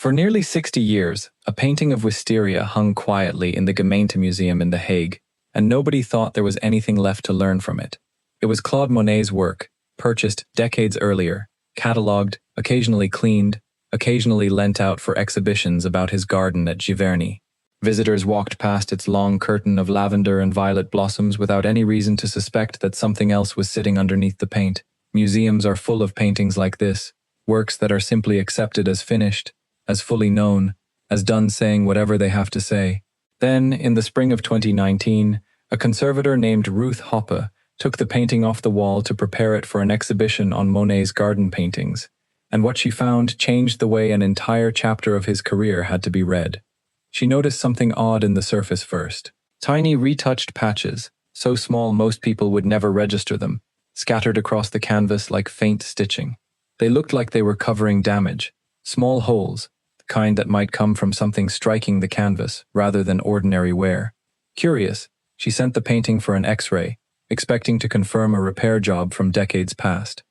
For nearly 60 years, a painting of Wisteria hung quietly in the Gemeentemuseum in The Hague, and nobody thought there was anything left to learn from it. It was Claude Monet's work, purchased decades earlier, catalogued, occasionally cleaned, occasionally lent out for exhibitions about his garden at Giverny. Visitors walked past its long curtain of lavender and violet blossoms without any reason to suspect that something else was sitting underneath the paint. Museums are full of paintings like this, works that are simply accepted as finished, as fully known, as done saying whatever they have to say. Then, in the spring of 2019, a conservator named Ruth Hoppe took the painting off the wall to prepare it for an exhibition on Monet's garden paintings, and what she found changed the way an entire chapter of his career had to be read. She noticed something odd in the surface first. Tiny retouched patches, so small most people would never register them, scattered across the canvas like faint stitching. They looked like they were covering damage, small holes, the kind that might come from something striking the canvas rather than ordinary wear. Curious, she sent the painting for an X-ray, expecting to confirm a repair job from decades past.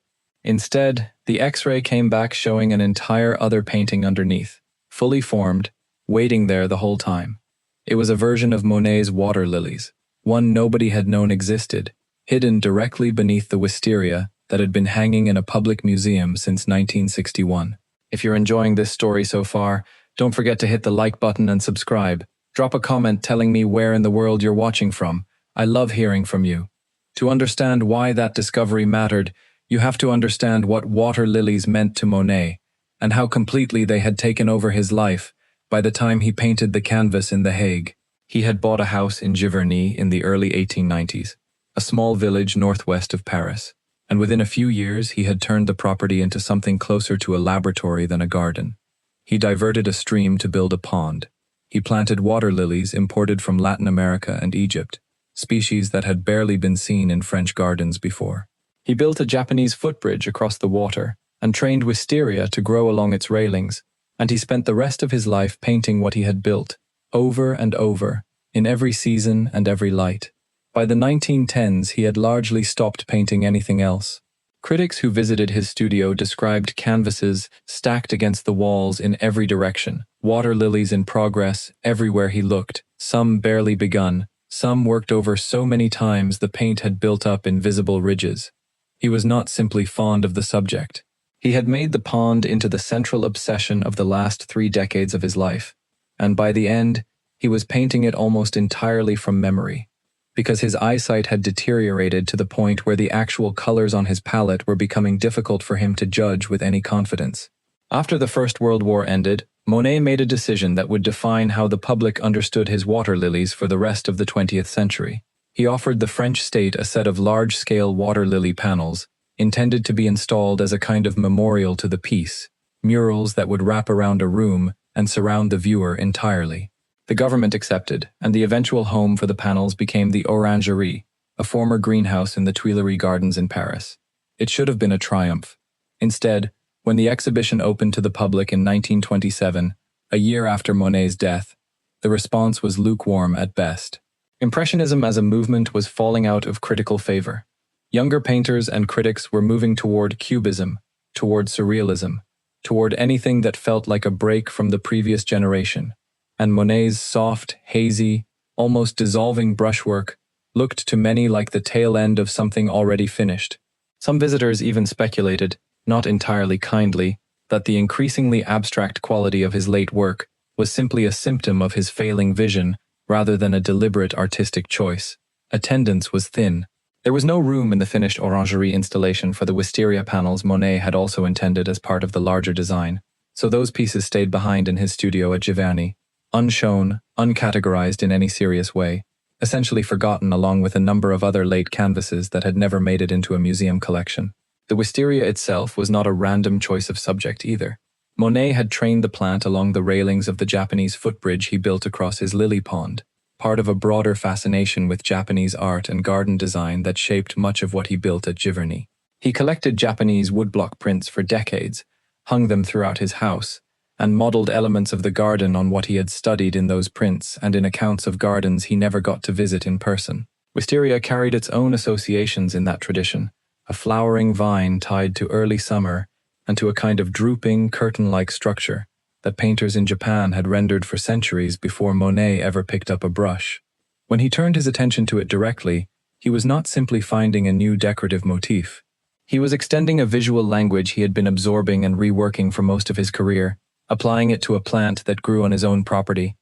Instead, the X-ray came back showing an entire other painting underneath, fully formed, waiting there the whole time. It was a version of Monet's water lilies, one nobody had known existed, hidden directly beneath the wisteria that had been hanging in a public museum since 1961. If you're enjoying this story so far, don't forget to hit the like button and subscribe. Drop a comment telling me where in the world you're watching from. I love hearing from you. To understand why that discovery mattered, you have to understand what water lilies meant to Monet, and how completely they had taken over his life by the time he painted the canvas in The Hague. He had bought a house in Giverny in the early 1890s, a small village northwest of Paris, and within a few years he had turned the property into something closer to a laboratory than a garden. He diverted a stream to build a pond. He planted water lilies imported from Latin America and Egypt, species that had barely been seen in French gardens before. He built a Japanese footbridge across the water and trained wisteria to grow along its railings, and he spent the rest of his life painting what he had built, over and over, in every season and every light. By the 1910s, he had largely stopped painting anything else. Critics who visited his studio described canvases stacked against the walls in every direction, water lilies in progress everywhere he looked, some barely begun, some worked over so many times the paint had built up invisible ridges. He was not simply fond of the subject. He had made the pond into the central obsession of the last 3 decades of his life, and by the end, he was painting it almost entirely from memory, because his eyesight had deteriorated to the point where the actual colors on his palette were becoming difficult for him to judge with any confidence. After the First World War ended, Monet made a decision that would define how the public understood his water lilies for the rest of the 20th century. He offered the French state a set of large-scale water lily panels, intended to be installed as a kind of memorial to the piece, murals that would wrap around a room and surround the viewer entirely. The government accepted, and the eventual home for the panels became the Orangerie, a former greenhouse in the Tuileries Gardens in Paris. It should have been a triumph. Instead, when the exhibition opened to the public in 1927, a year after Monet's death, the response was lukewarm at best. Impressionism as a movement was falling out of critical favor. Younger painters and critics were moving toward cubism, toward surrealism, toward anything that felt like a break from the previous generation, and Monet's soft, hazy, almost dissolving brushwork looked to many like the tail end of something already finished. Some visitors even speculated, not entirely kindly, that the increasingly abstract quality of his late work was simply a symptom of his failing vision rather than a deliberate artistic choice. Attendance was thin. There was no room in the finished Orangerie installation for the wisteria panels Monet had also intended as part of the larger design, so those pieces stayed behind in his studio at Giverny, unshown, uncategorized in any serious way, essentially forgotten along with a number of other late canvases that had never made it into a museum collection. The wisteria itself was not a random choice of subject either. Monet had trained the plant along the railings of the Japanese footbridge he built across his lily pond, part of a broader fascination with Japanese art and garden design that shaped much of what he built at Giverny. He collected Japanese woodblock prints for decades, hung them throughout his house, and modeled elements of the garden on what he had studied in those prints and in accounts of gardens he never got to visit in person. Wisteria carried its own associations in that tradition, a flowering vine tied to early summer and to a kind of drooping, curtain-like structure, that painters in Japan had rendered for centuries before Monet ever picked up a brush. When he turned his attention to it directly, he was not simply finding a new decorative motif. He was extending a visual language he had been absorbing and reworking for most of his career, applying it to a plant that grew on his own property,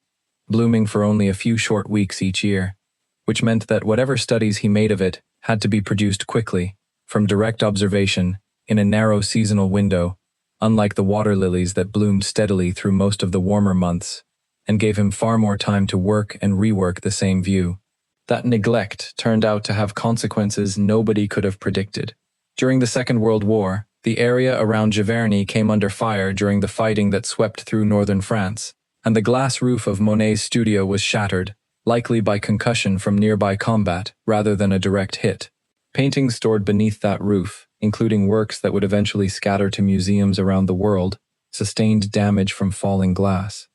blooming for only a few short weeks each year, which meant that whatever studies he made of it had to be produced quickly, from direct observation, in a narrow seasonal window, unlike the water lilies that bloomed steadily through most of the warmer months, and gave him far more time to work and rework the same view. That neglect turned out to have consequences nobody could have predicted. During the Second World War, the area around Giverny came under fire during the fighting that swept through northern France, and the glass roof of Monet's studio was shattered, likely by concussion from nearby combat rather than a direct hit. Paintings stored beneath that roof, including works that would eventually scatter to museums around the world, sustained damage from falling glass.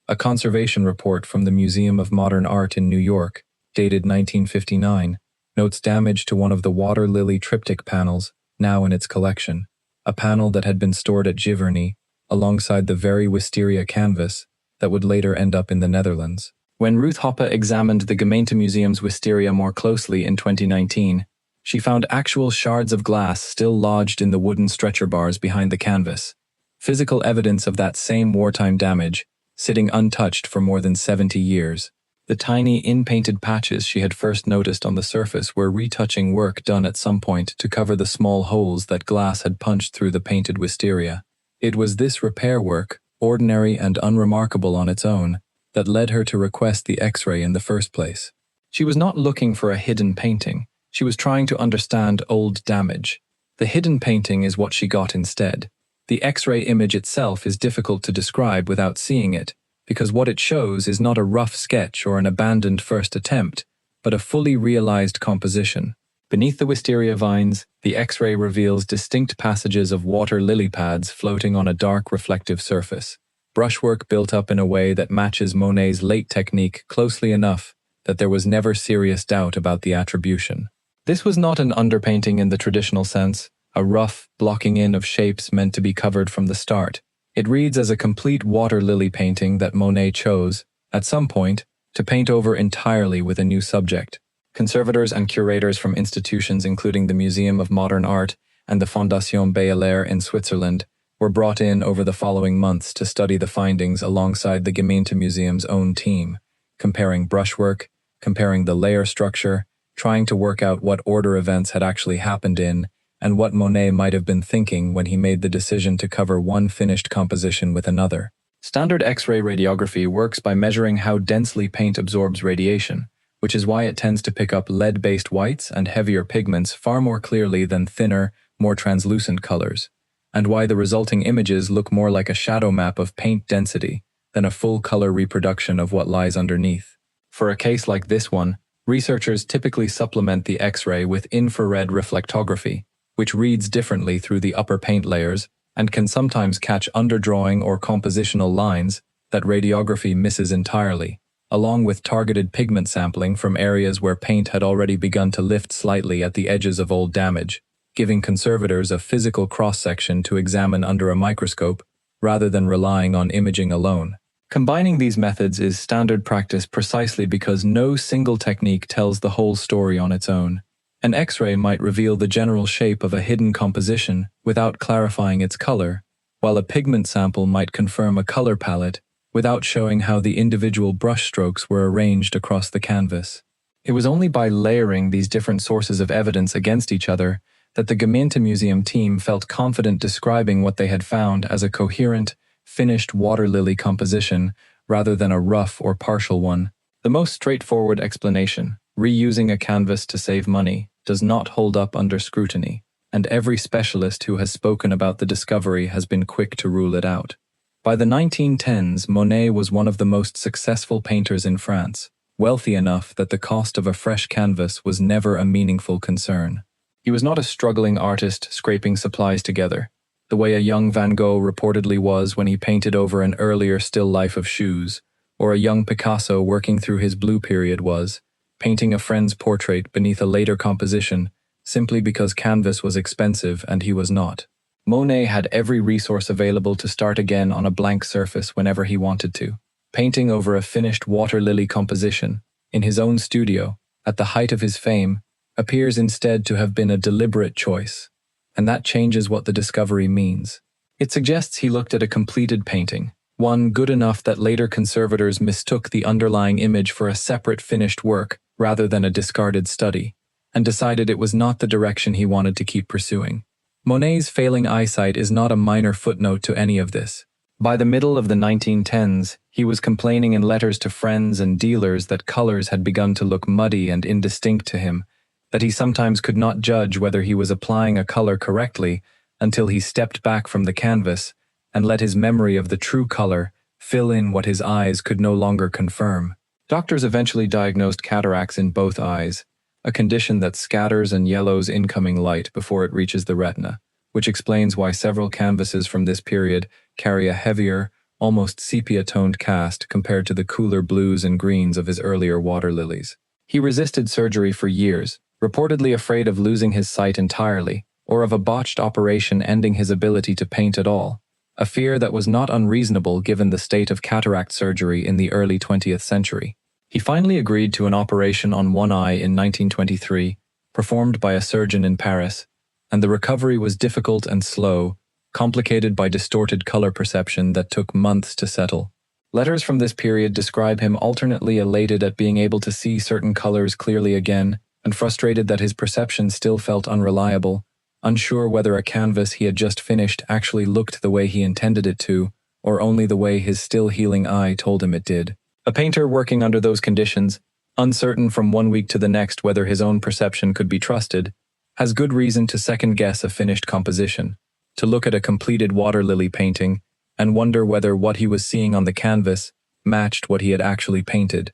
A conservation report from the Museum of Modern Art in New York, dated 1959, notes damage to one of the water lily triptych panels now in its collection, a panel that had been stored at Giverny alongside the very Wisteria canvas that would later end up in the Netherlands. When Ruth Hoppe examined the Gemeentemuseum's Wisteria more closely in 2019, she found actual shards of glass still lodged in the wooden stretcher bars behind the canvas, physical evidence of that same wartime damage, sitting untouched for more than 70 years. The tiny in-painted patches she had first noticed on the surface were retouching work done at some point to cover the small holes that glass had punched through the painted wisteria. It was this repair work, ordinary and unremarkable on its own, that led her to request the X-ray in the first place. She was not looking for a hidden painting. She was trying to understand old damage. The hidden painting is what she got instead. The X-ray image itself is difficult to describe without seeing it, because what it shows is not a rough sketch or an abandoned first attempt, but a fully realized composition. Beneath the wisteria vines, the X-ray reveals distinct passages of water lily pads floating on a dark reflective surface. Brushwork built up in a way that matches Monet's late technique closely enough that there was never serious doubt about the attribution. This was not an underpainting in the traditional sense, a rough blocking in of shapes meant to be covered from the start. It reads as a complete water lily painting that Monet chose, at some point, to paint over entirely with a new subject. Conservators and curators from institutions including the Museum of Modern Art and the Fondation Bayelaire in Switzerland were brought in over the following months to study the findings alongside the Gemeentemuseum's own team, comparing brushwork, comparing the layer structure, trying to work out what order events had actually happened in, and what Monet might have been thinking when he made the decision to cover one finished composition with another. Standard X-ray radiography works by measuring how densely paint absorbs radiation, which is why it tends to pick up lead-based whites and heavier pigments far more clearly than thinner, more translucent colors, and why the resulting images look more like a shadow map of paint density than a full-color reproduction of what lies underneath. For a case like this one, researchers typically supplement the X-ray with infrared reflectography, which reads differently through the upper paint layers and can sometimes catch underdrawing or compositional lines that radiography misses entirely, along with targeted pigment sampling from areas where paint had already begun to lift slightly at the edges of old damage, giving conservators a physical cross-section to examine under a microscope rather than relying on imaging alone. Combining these methods is standard practice precisely because no single technique tells the whole story on its own. An X-ray might reveal the general shape of a hidden composition without clarifying its color, while a pigment sample might confirm a color palette without showing how the individual brushstrokes were arranged across the canvas. It was only by layering these different sources of evidence against each other that the Gemeentemuseum team felt confident describing what they had found as a coherent, finished water lily composition rather than a rough or partial one. The most straightforward explanation, reusing a canvas to save money, does not hold up under scrutiny, and every specialist who has spoken about the discovery has been quick to rule it out. By the 1910s, Monet was one of the most successful painters in France, wealthy enough that the cost of a fresh canvas was never a meaningful concern. He was not a struggling artist scraping supplies together, the way a young Van Gogh reportedly was when he painted over an earlier still life of shoes, or a young Picasso working through his blue period was, painting a friend's portrait beneath a later composition simply because canvas was expensive and he was not. Monet had every resource available to start again on a blank surface whenever he wanted to. Painting over a finished water lily composition, in his own studio, at the height of his fame, appears instead to have been a deliberate choice. And that changes what the discovery means. It suggests he looked at a completed painting, one good enough that later conservators mistook the underlying image for a separate finished work rather than a discarded study, and decided it was not the direction he wanted to keep pursuing. Monet's failing eyesight is not a minor footnote to any of this. By the middle of the 1910s, he was complaining in letters to friends and dealers that colors had begun to look muddy and indistinct to him, that he sometimes could not judge whether he was applying a color correctly until he stepped back from the canvas and let his memory of the true color fill in what his eyes could no longer confirm. Doctors eventually diagnosed cataracts in both eyes, a condition that scatters and yellows incoming light before it reaches the retina, which explains why several canvases from this period carry a heavier, almost sepia-toned cast compared to the cooler blues and greens of his earlier water lilies. He resisted surgery for years, reportedly afraid of losing his sight entirely, or of a botched operation ending his ability to paint at all, a fear that was not unreasonable given the state of cataract surgery in the early 20th century. He finally agreed to an operation on one eye in 1923, performed by a surgeon in Paris, and the recovery was difficult and slow, complicated by distorted color perception that took months to settle. Letters from this period describe him alternately elated at being able to see certain colors clearly again, and frustrated that his perception still felt unreliable, unsure whether a canvas he had just finished actually looked the way he intended it to, or only the way his still-healing eye told him it did. A painter working under those conditions, uncertain from one week to the next whether his own perception could be trusted, has good reason to second-guess a finished composition, to look at a completed water lily painting and wonder whether what he was seeing on the canvas matched what he had actually painted,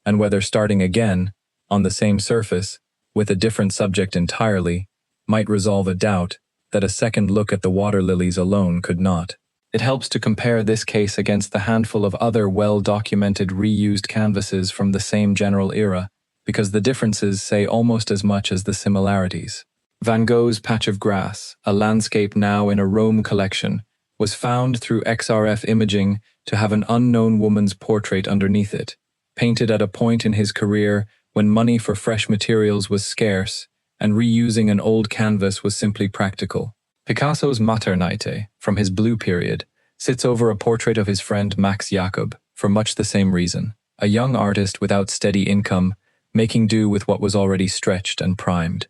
and whether starting again, on the same surface, with a different subject entirely, might resolve a doubt that a second look at the water lilies alone could not. It helps to compare this case against the handful of other well-documented reused canvases from the same general era, because the differences say almost as much as the similarities. Van Gogh's Patch of Grass, a landscape now in a Rome collection, was found through XRF imaging to have an unknown woman's portrait underneath it, painted at a point in his career when money for fresh materials was scarce and reusing an old canvas was simply practical. Picasso's Maternité, from his Blue period, sits over a portrait of his friend Max Jacob for much the same reason, a young artist without steady income, making do with what was already stretched and primed.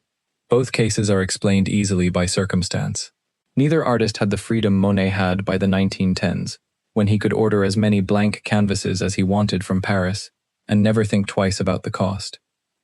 Both cases are explained easily by circumstance. Neither artist had the freedom Monet had by the 1910s, when he could order as many blank canvases as he wanted from Paris and never think twice about the cost.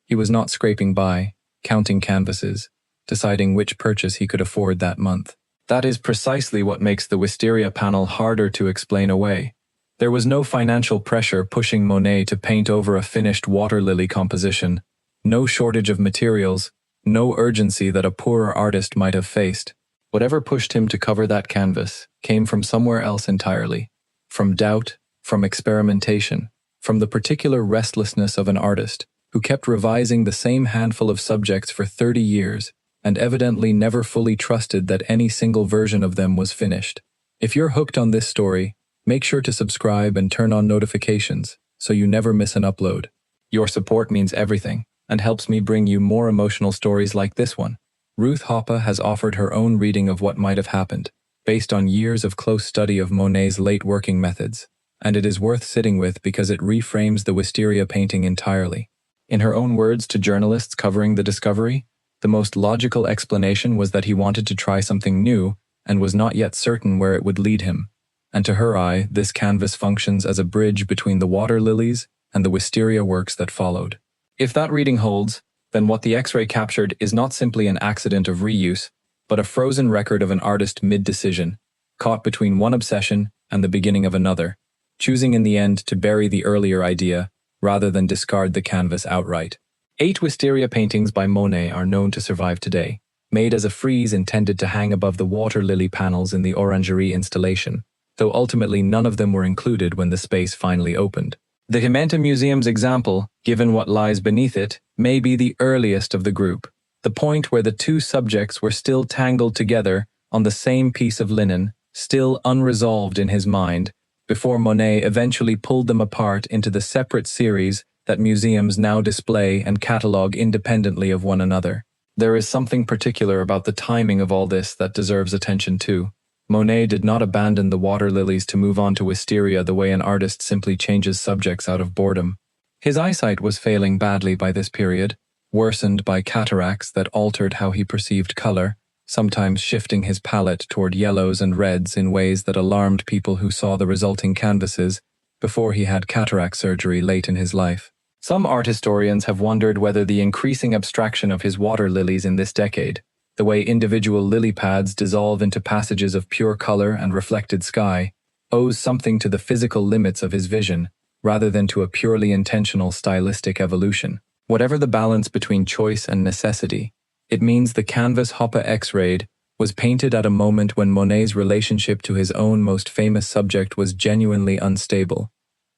He was not scraping by, counting canvases, deciding which purchase he could afford that month. That is precisely what makes the Wisteria panel harder to explain away. There was no financial pressure pushing Monet to paint over a finished water lily composition, no shortage of materials, no urgency that a poorer artist might have faced. Whatever pushed him to cover that canvas came from somewhere else entirely, from doubt, from experimentation, from the particular restlessness of an artist who kept revising the same handful of subjects for 30 years and evidently never fully trusted that any single version of them was finished. If you're hooked on this story, make sure to subscribe and turn on notifications so you never miss an upload. Your support means everything and helps me bring you more emotional stories like this one. Ruth Hoppe has offered her own reading of what might have happened, based on years of close study of Monet's late working methods, and it is worth sitting with because it reframes the Wisteria painting entirely. In her own words to journalists covering the discovery, the most logical explanation was that he wanted to try something new and was not yet certain where it would lead him, and to her eye, this canvas functions as a bridge between the water lilies and the Wisteria works that followed. If that reading holds, then what the X-ray captured is not simply an accident of reuse, but a frozen record of an artist mid-decision, caught between one obsession and the beginning of another, choosing in the end to bury the earlier idea rather than discard the canvas outright. 8 Wisteria paintings by Monet are known to survive today, made as a frieze intended to hang above the water lily panels in the Orangerie installation, though ultimately none of them were included when the space finally opened. The Kunstmuseum's example, given what lies beneath it, may be the earliest of the group, the point where the two subjects were still tangled together on the same piece of linen, still unresolved in his mind, before Monet eventually pulled them apart into the separate series that museums now display and catalogue independently of one another. There is something particular about the timing of all this that deserves attention too. Monet did not abandon the water lilies to move on to Wisteria the way an artist simply changes subjects out of boredom. His eyesight was failing badly by this period, worsened by cataracts that altered how he perceived color, sometimes shifting his palette toward yellows and reds in ways that alarmed people who saw the resulting canvases before he had cataract surgery late in his life. Some art historians have wondered whether the increasing abstraction of his water lilies in this decade, the way individual lily pads dissolve into passages of pure color and reflected sky, owes something to the physical limits of his vision, rather than to a purely intentional stylistic evolution. Whatever the balance between choice and necessity, it means the canvas Hoppe X-rayed was painted at a moment when Monet's relationship to his own most famous subject was genuinely unstable,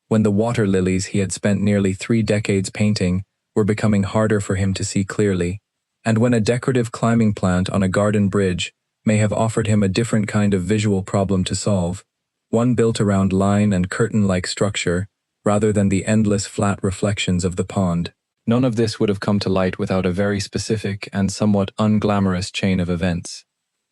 when the water lilies he had spent nearly 3 decades painting were becoming harder for him to see clearly, and when a decorative climbing plant on a garden bridge may have offered him a different kind of visual problem to solve, one built around line and curtain-like structure rather than the endless flat reflections of the pond. None of this would have come to light without a very specific and somewhat unglamorous chain of events.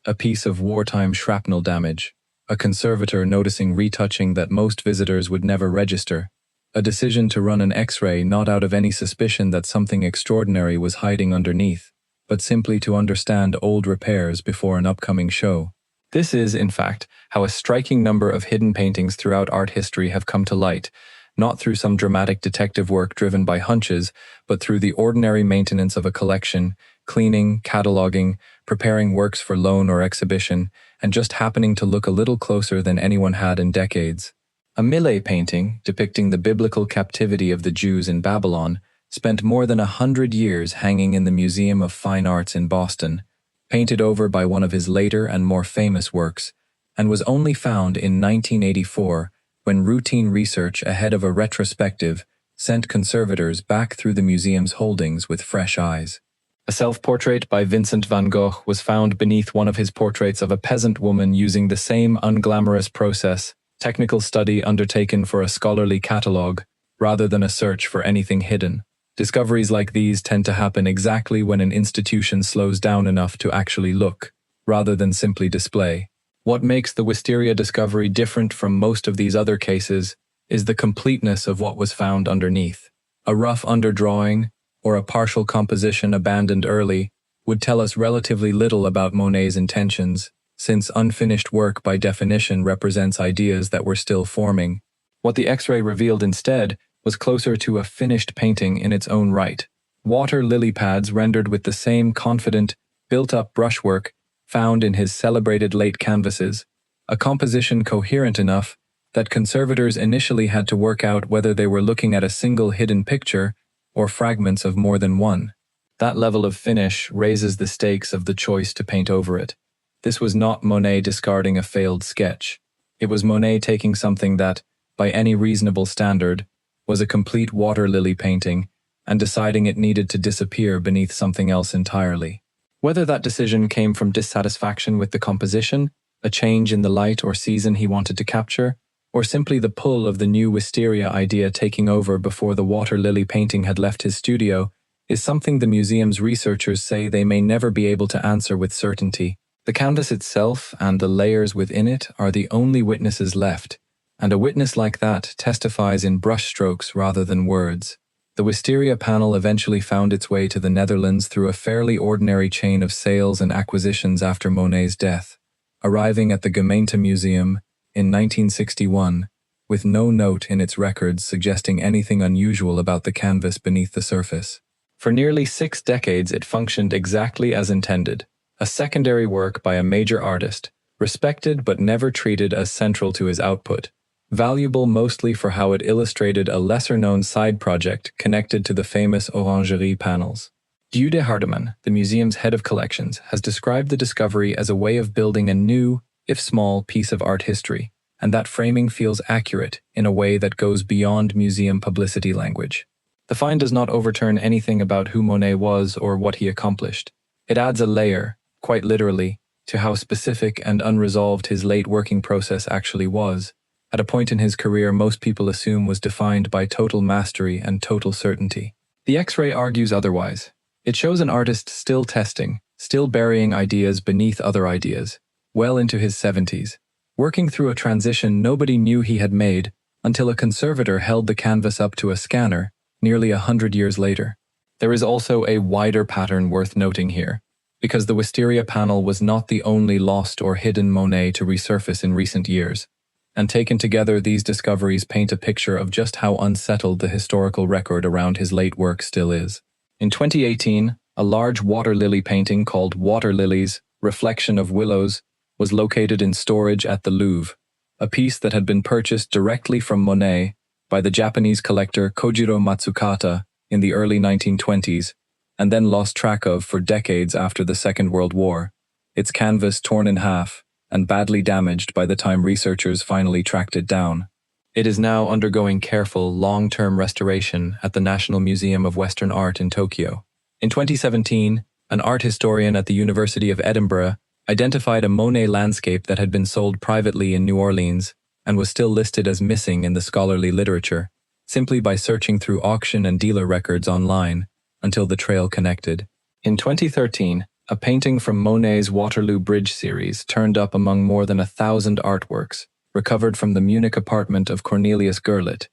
A piece of wartime shrapnel damage, a conservator noticing retouching that most visitors would never register, a decision to run an X-ray not out of any suspicion that something extraordinary was hiding underneath, but simply to understand old repairs before an upcoming show. This is, in fact, how a striking number of hidden paintings throughout art history have come to light, not through some dramatic detective work driven by hunches, but through the ordinary maintenance of a collection, cleaning, cataloging, preparing works for loan or exhibition, and just happening to look a little closer than anyone had in decades. A Millet painting, depicting the biblical captivity of the Jews in Babylon, spent more than 100 years hanging in the Museum of Fine Arts in Boston, painted over by one of his later and more famous works, and was only found in 1984 when routine research ahead of a retrospective sent conservators back through the museum's holdings with fresh eyes. A self-portrait by Vincent van Gogh was found beneath one of his portraits of a peasant woman using the same unglamorous process, technical study undertaken for a scholarly catalogue, rather than a search for anything hidden. Discoveries like these tend to happen exactly when an institution slows down enough to actually look, rather than simply display. What makes the Wisteria discovery different from most of these other cases is the completeness of what was found underneath. A rough underdrawing, or a partial composition abandoned early, would tell us relatively little about Monet's intentions, since unfinished work by definition represents ideas that were still forming. What the X-ray revealed instead was closer to a finished painting in its own right. Water lily pads rendered with the same confident, built-up brushwork found in his celebrated late canvases, a composition coherent enough that conservators initially had to work out whether they were looking at a single hidden picture or fragments of more than one. That level of finish raises the stakes of the choice to paint over it. This was not Monet discarding a failed sketch. It was Monet taking something that, by any reasonable standard, was a complete water lily painting and deciding it needed to disappear beneath something else entirely. Whether that decision came from dissatisfaction with the composition, a change in the light or season he wanted to capture, or simply the pull of the new Wisteria idea taking over before the water lily painting had left his studio, is something the museum's researchers say they may never be able to answer with certainty. The canvas itself and the layers within it are the only witnesses left, and a witness like that testifies in brushstrokes rather than words. The Wisteria panel eventually found its way to the Netherlands through a fairly ordinary chain of sales and acquisitions after Monet's death, arriving at the Kunstmuseum in 1961, with no note in its records suggesting anything unusual about the canvas beneath the surface. For nearly 6 decades it functioned exactly as intended, a secondary work by a major artist, respected but never treated as central to his output, valuable mostly for how it illustrated a lesser-known side project connected to the famous Orangerie panels. Giverny Hardeman, the museum's head of collections, has described the discovery as a way of building a new, if small, piece of art history, and that framing feels accurate in a way that goes beyond museum publicity language. The find does not overturn anything about who Monet was or what he accomplished. It adds a layer, quite literally, to how specific and unresolved his late working process actually was, at a point in his career most people assume was defined by total mastery and total certainty. The X-ray argues otherwise. It shows an artist still testing, still burying ideas beneath other ideas, well into his 70s, working through a transition nobody knew he had made until a conservator held the canvas up to a scanner nearly 100 years later. There is also a wider pattern worth noting here, because the Wisteria panel was not the only lost or hidden Monet to resurface in recent years, and taken together these discoveries paint a picture of just how unsettled the historical record around his late work still is. In 2018, a large water lily painting called Water Lilies, Reflection of Willows, was located in storage at the Louvre, a piece that had been purchased directly from Monet by the Japanese collector Kojiro Matsukata in the early 1920s, and then lost track of for decades after the Second World War, its canvas torn in half and badly damaged by the time researchers finally tracked it down. It is now undergoing careful, long-term restoration at the National Museum of Western Art in Tokyo. In 2017, an art historian at the University of Edinburgh identified a Monet landscape that had been sold privately in New Orleans and was still listed as missing in the scholarly literature, simply by searching through auction and dealer records online until the trail connected. In 2013, a painting from Monet's Waterloo Bridge series turned up among more than 1,000 artworks recovered from the Munich apartment of Cornelius Gurlitt,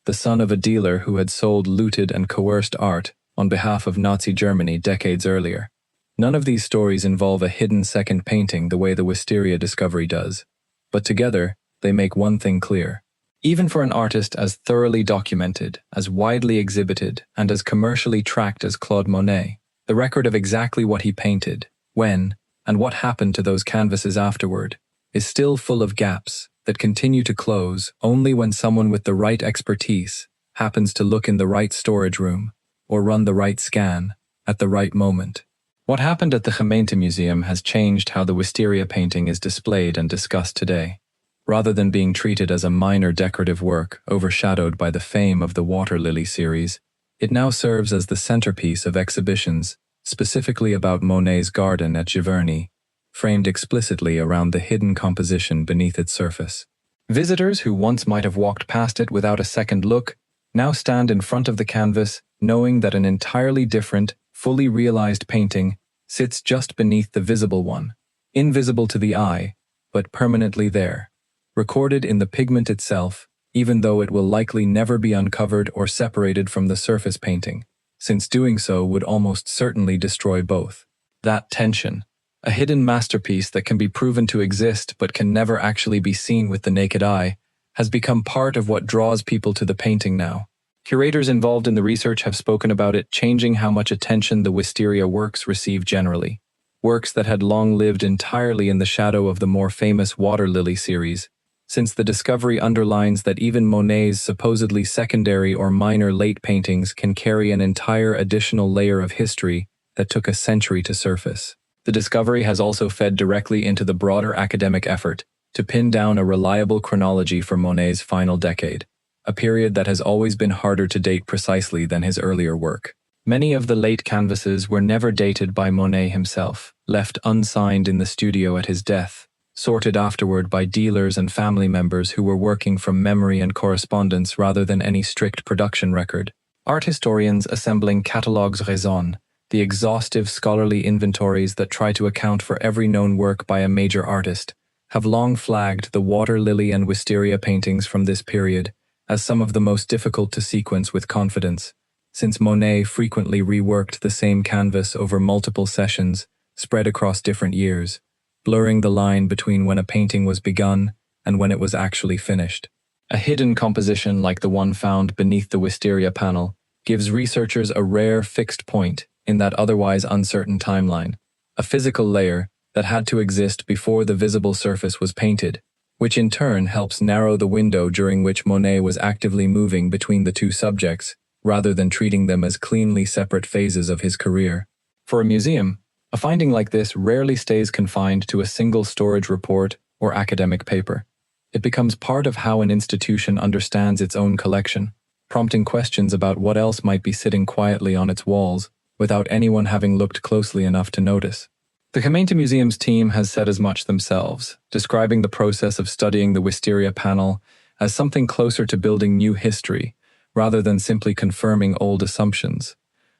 the son of a dealer who had sold looted and coerced art on behalf of Nazi Germany decades earlier. None of these stories involve a hidden second painting the way the Wisteria discovery does, but together they make one thing clear. Even for an artist as thoroughly documented, as widely exhibited, and as commercially tracked as Claude Monet, the record of exactly what he painted, when, and what happened to those canvases afterward, is still full of gaps that continue to close only when someone with the right expertise happens to look in the right storage room or run the right scan at the right moment. What happened at the Gemeentemuseum has changed how the Wisteria painting is displayed and discussed today. Rather than being treated as a minor decorative work overshadowed by the fame of the Water Lily series, it now serves as the centerpiece of exhibitions specifically about Monet's garden at Giverny, framed explicitly around the hidden composition beneath its surface. Visitors who once might have walked past it without a second look now stand in front of the canvas knowing that an entirely different, fully realized painting sits just beneath the visible one, invisible to the eye, but permanently there, recorded in the pigment itself, even though it will likely never be uncovered or separated from the surface painting, since doing so would almost certainly destroy both. That tension, a hidden masterpiece that can be proven to exist but can never actually be seen with the naked eye, has become part of what draws people to the painting now. Curators involved in the research have spoken about it changing how much attention the Wisteria works receive generally. Works that had long lived entirely in the shadow of the more famous Water Lily series, since the discovery underlines that even Monet's supposedly secondary or minor late paintings can carry an entire additional layer of history that took a century to surface. The discovery has also fed directly into the broader academic effort to pin down a reliable chronology for Monet's final decade, a period that has always been harder to date precisely than his earlier work. Many of the late canvases were never dated by Monet himself, left unsigned in the studio at his death, sorted afterward by dealers and family members who were working from memory and correspondence rather than any strict production record. Art historians assembling catalogues raison, the exhaustive scholarly inventories that try to account for every known work by a major artist, have long flagged the Water Lily and Wisteria paintings from this period as some of the most difficult to sequence with confidence, since Monet frequently reworked the same canvas over multiple sessions spread across different years, blurring the line between when a painting was begun and when it was actually finished. A hidden composition like the one found beneath the Wisteria panel gives researchers a rare fixed point in that otherwise uncertain timeline, a physical layer that had to exist before the visible surface was painted, which in turn helps narrow the window during which Monet was actively moving between the two subjects, rather than treating them as cleanly separate phases of his career. For a museum, a finding like this rarely stays confined to a single storage report or academic paper. It becomes part of how an institution understands its own collection, prompting questions about what else might be sitting quietly on its walls without anyone having looked closely enough to notice. The Kunstmuseum's team has said as much themselves, describing the process of studying the Wisteria panel as something closer to building new history, rather than simply confirming old assumptions.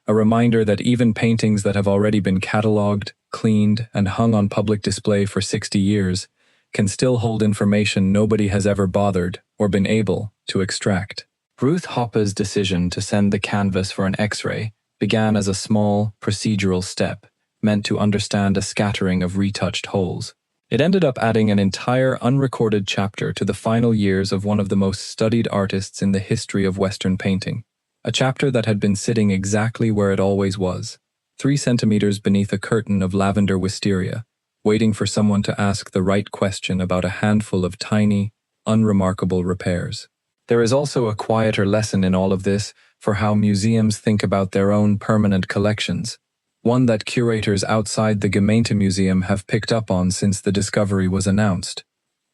A reminder that even paintings that have already been catalogued, cleaned, and hung on public display for 60 years can still hold information nobody has ever bothered or been able to extract. Ruth Hoppe's decision to send the canvas for an X-ray began as a small, procedural step, meant to understand a scattering of retouched holes. It ended up adding an entire unrecorded chapter to the final years of one of the most studied artists in the history of Western painting. A chapter that had been sitting exactly where it always was, 3 centimeters beneath a curtain of lavender wisteria, waiting for someone to ask the right question about a handful of tiny, unremarkable repairs. There is also a quieter lesson in all of this for how museums think about their own permanent collections, one that curators outside the Kunstmuseum have picked up on since the discovery was announced.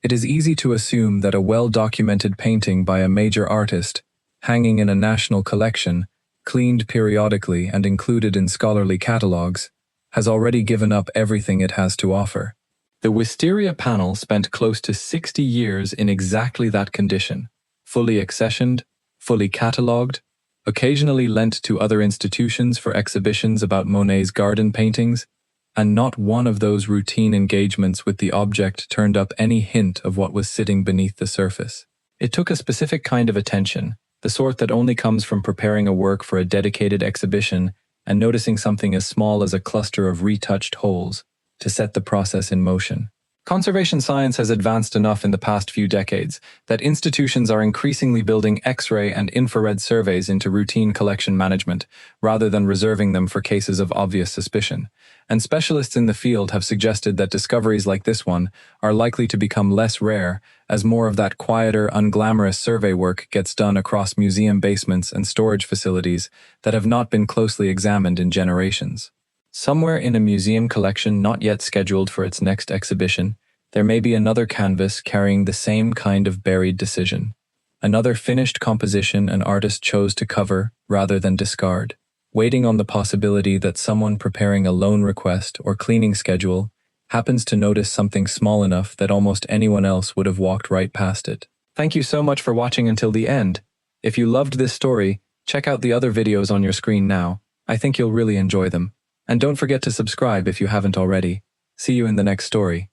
It is easy to assume that a well-documented painting by a major artist, hanging in a national collection, cleaned periodically and included in scholarly catalogues, has already given up everything it has to offer. The Wisteria panel spent close to 60 years in exactly that condition, fully accessioned, fully catalogued, occasionally lent to other institutions for exhibitions about Monet's garden paintings, and not one of those routine engagements with the object turned up any hint of what was sitting beneath the surface. It took a specific kind of attention, the sort that only comes from preparing a work for a dedicated exhibition and noticing something as small as a cluster of retouched holes, to set the process in motion. Conservation science has advanced enough in the past few decades that institutions are increasingly building X-ray and infrared surveys into routine collection management, rather than reserving them for cases of obvious suspicion. And specialists in the field have suggested that discoveries like this one are likely to become less rare as more of that quieter, unglamorous survey work gets done across museum basements and storage facilities that have not been closely examined in generations. Somewhere in a museum collection not yet scheduled for its next exhibition, there may be another canvas carrying the same kind of buried decision. Another finished composition an artist chose to cover rather than discard, waiting on the possibility that someone preparing a loan request or cleaning schedule happens to notice something small enough that almost anyone else would have walked right past it. Thank you so much for watching until the end. If you loved this story, check out the other videos on your screen now. I think you'll really enjoy them. And don't forget to subscribe if you haven't already. See you in the next story.